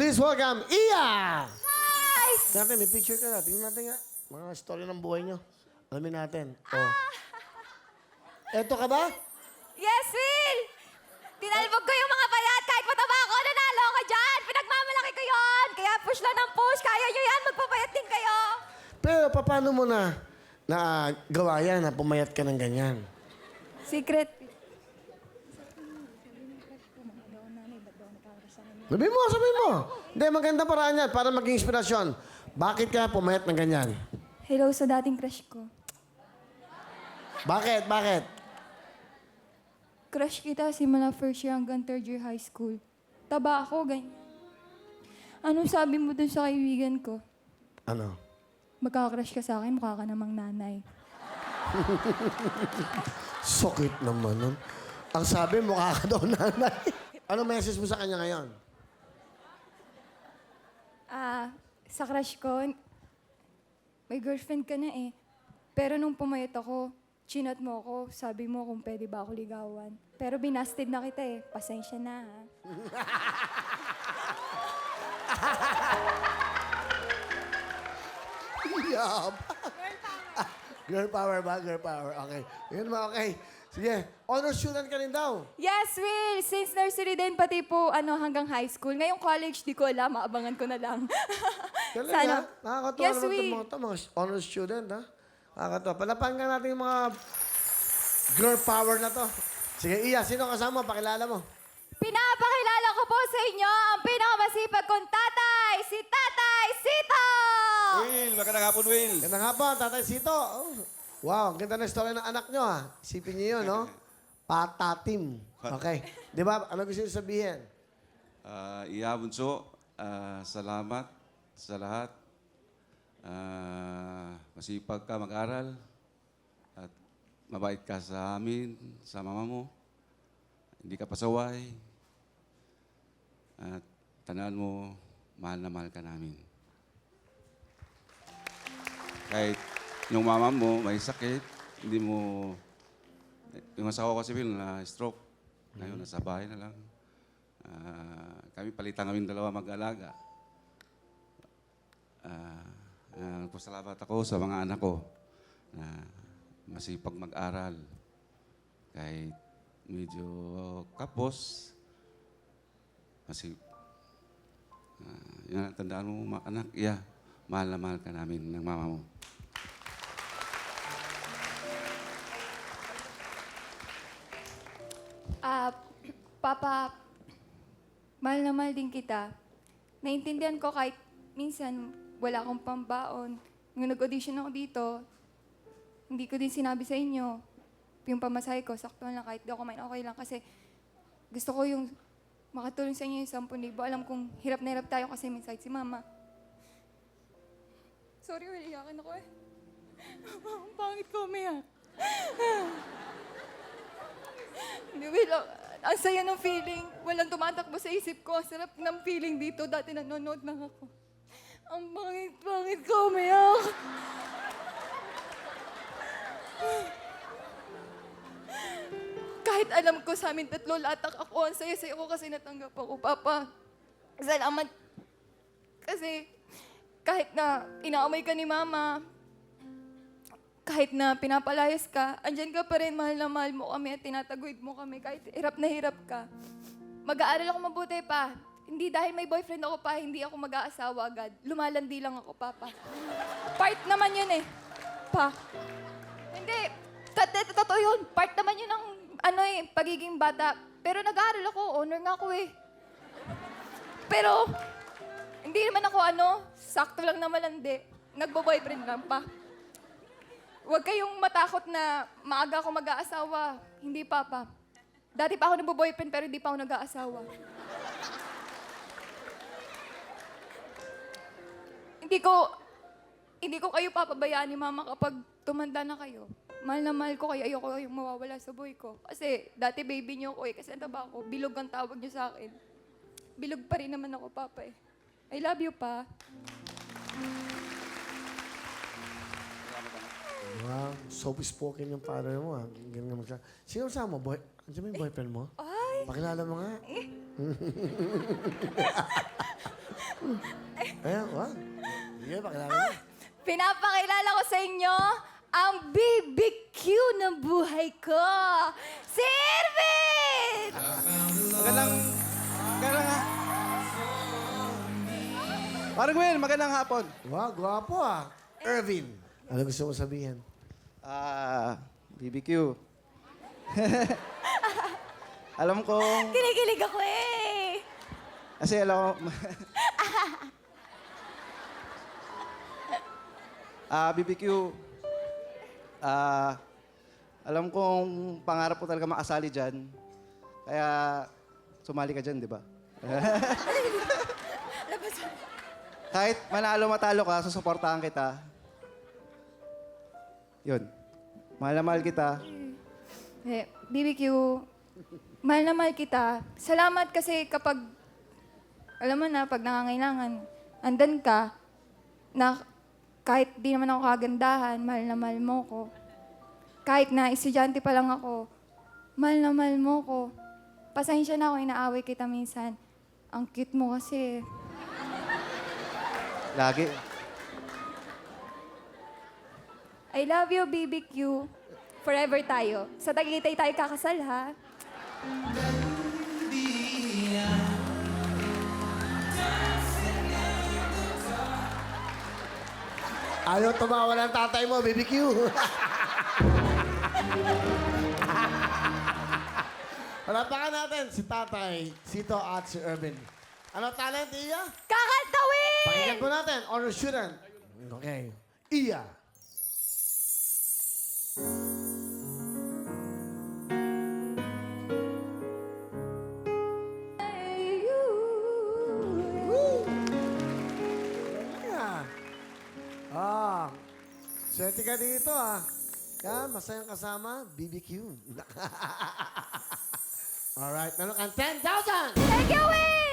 Please welcome, Iya! Hi! Tingnan natin, may picture ka na. Tingnan natin nga. Mga story ng buhay nyo. Alamin natin. Oh. Eto ka ba? Yes, Will! Tinalbog ko yung mga bayat. Kahit mataba ako, nanalo ako dyan. Pinagmamalaki ko yon. Kaya push lang ng push. Kaya nyo yan. Magpapayat din kayo. Pero paano mo na gawa yan, na pumayat ka ng ganyan? Secret. Sabihin mo, sabihin mo. Hindi, maganda paraan yan para maging inspirasyon. Bakit ka pumayat ng ganyan? Hello sa dating crush ko. Bakit? Bakit? Crush kita simula first year hanggang third year high school. Taba ako, ganyan. Anong sabi mo dun sa kaibigan ko? Ano? Magkakrush ka sa akin, mukha ka namang nanay. Sakit naman nun. Ang sabi, mukha ka daw nanay. Ano message mo sa kanya ngayon? Sa crush ko, may girlfriend ka na eh. Pero nung pumayat ako, chinat mo ako, sabi mo kung pwede ba ako ligawan. Pero binasted na kita eh. Pasensya na ha. Yab. Girl power ba? Girl power. Okay. Yun ba? Okay. Sige. Honor student ka rin daw. Yes, Will! Since nursery din, pati po hanggang high school. Ngayong college, di ko alam. Maabangan ko na lang. Talaga? Nakakatawa Yes, naman Will. itong mga honor student, ha? Nakakatawa. Palapan nga natin yung mga girl power na to. Sige, Iya, sino kasama? Pakilala mo. Pinapakilala ko po sa inyo ang pinakamasipag kong tatay, si Tatay Sito! Will, magandang hapon, Will. Ganda nga po, Tatay Sito. Oh. Wow, ang ganda na story ng anak nyo, ha? Isipin niyo yun, no? Patatim. Okay. Di ba? Ano gusto niyo sabihin? Iya, Bunso, salamat sa lahat. Masipag ka mag-aral at mabait ka sa amin, sa mama mo. Hindi ka pasaway. At tandaan mo, mahal na mahal ka namin. Kahit yung mama mo may sakit, hindi mo... Yung asawa ko si Will na stroke. Ngayon, nasa bahay na lang. Kami palitan kami dalawa mag-alaga. Nagpasalamat ako sa mga anak ko na masipag mag-aral. Kahit medyo kapos, yan, tandaan mo, anak, iya, mahal na mahal ka namin ng mama mo. Papa, mahal na mahal din kita. Naintindihan ko kahit minsan wala akong pambaon. Nung nag-audition ako dito, hindi ko din sinabi sa inyo. Yung pamasahe ko, sakto lang kahit di ako kumain, okay lang. Kasi gusto ko yung makatulong sa inyo yung 10,000. Alam kong hirap na hirap tayo kasi may sakit si Mama. Sorry, Will, iyakin ako eh. Ang pangit ko umiyak. Hindi, Will, ang saya ng feeling. Walang tumatakbo sa isip ko. Ang sarap ng feeling dito. Dati nanonood lang ako. Ang pangit ko umiyak. Kahit alam ko sa amin tatlo latak ako, ang saya-saya ko kasi natanggap ako, Papa. Salamat. Kasi kahit na inaamay ka ni Mama, kahit na pinapalayas ka, andyan ka pa rin, mahal na mahal mo kami at tinataguyod mo kami kahit hirap na hirap ka. Mag-aaral ako mabuti pa. Hindi dahil may boyfriend ako pa, hindi ako mag-aasawa agad. Lumalandi lang ako, Papa. Part naman yun eh. Pa. Hindi. Totoo yun. Part naman yun ng pagiging bata. Pero nag-aaral ako. Honor nga ako eh. Pero, hindi naman ako sakto lang na malandi. Nagbo-boyfriend lang pa. Huwag kayong matakot na maaga ako mag-aasawa. Hindi, Papa. Dati pa ako nagbo-boyfriend pero hindi pa ako nag-aasawa. Hindi ko kayo papabayaan ni Mama kapag tumanda na kayo. Mahal na mahal ko kayo, ayoko kayong mawawala sa buhay ko. Kasi dati baby niyo ako eh, kasi taba ako. Bilog ang tawag niyo sa akin. Bilog pa rin naman ako, Papa eh. I love you, Pa. Wow, soft spoken yung father mo, ha? Ganun naman siya. Sino kasama mo? Andiyan mo yung boyfriend mo? Ay! Pakilala mo nga. Ayan, what? Sige, pakilala mo. Pinapakilala ko sa inyo ang BBQ ng buhay ko, si Irvin! Magandang ha. Parang Gwen, magandang hapon. Wow, gwapo ah. Irvin. Ano gusto mo sabihin? BBQ. Alam kong, Kinikilig ako eh. kasi alam ko, BBQ, alam kong pangarap ko talaga makasali dyan. Kaya, sumali ka dyan, di ba? Kahit manalo matalo ka, susuportahan kita. Yun. Mahal na mahal kita. BBQ, mahal na mahal kita. Salamat kasi kapag, alam mo na, pag nangangailangan, andan ka, na kahit di naman ako kagandahan, mahal na mahal mo ko. Kahit na estudyante pa lang ako, mahal na mahal mo ko. Pasensya na ako, inaaway kita minsan. Ang cute mo kasi. Lagi. I love you, BBQ. Forever tayo. Sa Tagaytay tayo kakasal, ha? Ayaw tumawa ng tatay mo, BBQ. Palapakan natin si tatay, Sito at si Irvin. Ano talent, Iya? Kakantawin! Pakinggan po natin, honor student. Okay. Iya. Yeah. Swerte ka dito ah. Yan, masayang kasama, BBQ. Alright, meron kang 10,000! Take it away!